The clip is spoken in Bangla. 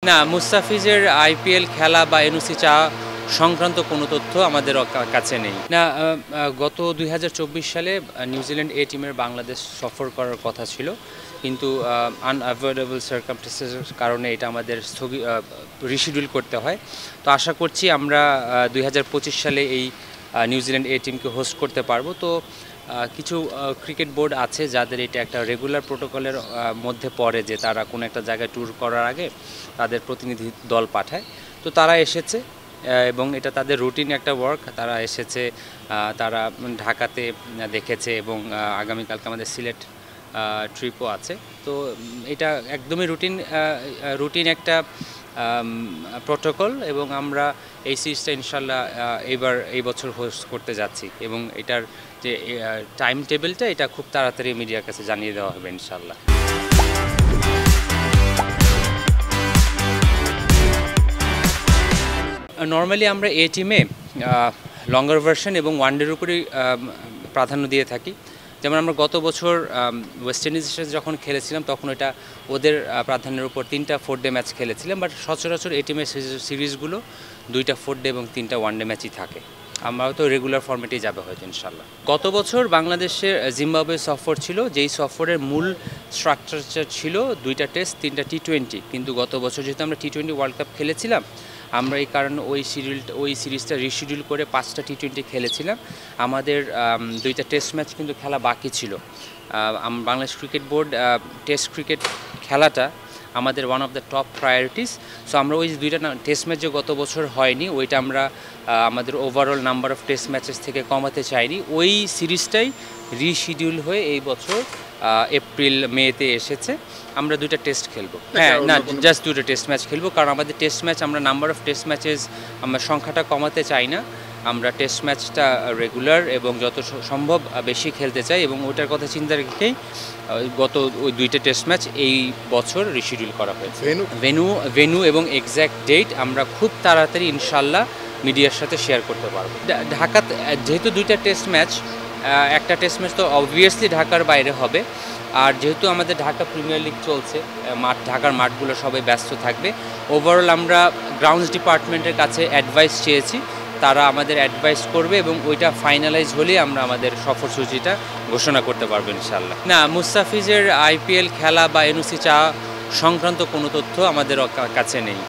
না, মুস্তাফিজের আইপিএল খেলা বা এনওসি চাওয়া সংক্রান্ত কোনো তথ্য আমাদের কাছে নেই। না, গত ২০২৪ সালে নিউজিল্যান্ড এ টিমের বাংলাদেশ সফর করার কথা ছিল, কিন্তু আনঅ্যাভয়েডেবল সার্কামস্টেন্সেসের কারণে এটা আমাদের রিশিডিউল করতে হয়। তো আশা করছি আমরা ২০২৫ সালে এই নিউজিল্যান্ড এ টিমকে হোস্ট করতে পারবো। তো কিছু ক্রিকেট বোর্ড আছে যাদের এটা একটা রেগুলার প্রোটোকলের মধ্যে পড়ে যে তারা কোনো একটা জায়গায় ট্যুর করার আগে তাদের প্রতিনিধি দল পাঠায়। তো তারা এসেছে এবং এটা তাদের রুটিন একটা ওয়ার্ক। তারা এসেছে, তারা ঢাকাতে দেখেছে এবং আগামীকালকে আমাদের সিলেট ট্রিপও আছে। তো এটা একদমই রুটিন একটা প্রোটোকল এবং আমরা এই সিরিজটা ইনশাল্লাহ এই বছর হোস্ট করতে যাচ্ছি এবং এটার যে টাইম টেবিলটা এটা খুব তাড়াতাড়ি মিডিয়ার কাছে জানিয়ে দেওয়া হবে ইনশাল্লাহ। নর্মালি আমরা এ টিমে লঙ্গার ভার্সন এবং ওয়ানডের উপরেই প্রাধান্য দিয়ে থাকি। যেমন আমরা গত বছর ওয়েস্ট ইন্ডিজের সাথে যখন খেলেছিলাম তখন এটা ওদের প্রাধান্যের উপর 3টা 4-ডে ম্যাচ খেলেছিলাম, বাট সচরাচর এই টিমের সিরিজগুলো 2টা 4-ডে এবং 3টা 1-ডে ম্যাচই থাকে। আমরাও তো রেগুলার ফর্মেটেই যাবে হয়তো ইনশাল্লাহ। গত বছর বাংলাদেশের জিম্বাবুয়ে সফর ছিল, যেই সফরের মূল স্ট্রাকচার ছিল 2টা টেস্ট 3টা টি20, কিন্তু গত বছর যেহেতু আমরা টি20 ওয়ার্ল্ড কাপ খেলেছিলাম, আমরা এই কারণে ওই সিরিজটা রিশিডিউল করে 5টা টি20 খেলেছিলাম। আমাদের 2টা টেস্ট ম্যাচ কিন্তু খেলা বাকি ছিল। Bangladesh cricket board test cricket খেলাটা আমাদের one of the top priorities. So আমরা ওই 2টা টেস্ট ম্যাচ যে গত বছর হয়নি ওইটা আমরা আমাদের overall number of test matches থেকে কমাতে চাইনি। ওই সিরিজটাই রিশিডিউল হয়ে এই বছর এপ্রিল মেতে এসেছে। আমরা 2টা টেস্ট খেলবো, হ্যাঁ না, জাস্ট 2টা টেস্ট ম্যাচ খেলবো, কারণ আমাদের টেস্ট ম্যাচ আমরা নাম্বার অফ টেস্ট ম্যাচেস আমরা সংখ্যাটা কমাতে চাই না। আমরা টেস্ট ম্যাচটা রেগুলার এবং যত সম্ভব বেশি খেলতে চাই এবং ওটার কথা চিন্তা রেখেই ওই 2টা টেস্ট ম্যাচ এই বছর রিশিডিউল করা হয়েছে। ভেন্যু এবং এক্স্যাক্ট ডেট আমরা খুব তাড়াতাড়ি ইনশাল্লাহ মিডিয়ার সাথে শেয়ার করতে পারবো। ঢাকা যেহেতু 2টা টেস্ট ম্যাচ, একটা টেস্ট ম্যাচ তো অবভিয়াসলি ঢাকার বাইরে হবে, আর যেহেতু আমাদের ঢাকা প্রিমিয়ার লিগ চলছে, ঢাকার মাঠগুলো সবাই ব্যস্ত থাকবে। ওভারঅল আমরা গ্রাউন্ডস ডিপার্টমেন্টের কাছে অ্যাডভাইস চেয়েছি, তারা আমাদের অ্যাডভাইস করবে এবং ওইটা ফাইনালাইজ হলেই আমরা আমাদের সফরসূচিটা ঘোষণা করতে পারবো ইনশাল্লাহ। না, মুস্তাফিজের আইপিএল খেলা বা এনওসি চাওয়া সংক্রান্ত কোনো তথ্য আমাদের কাছে নেই।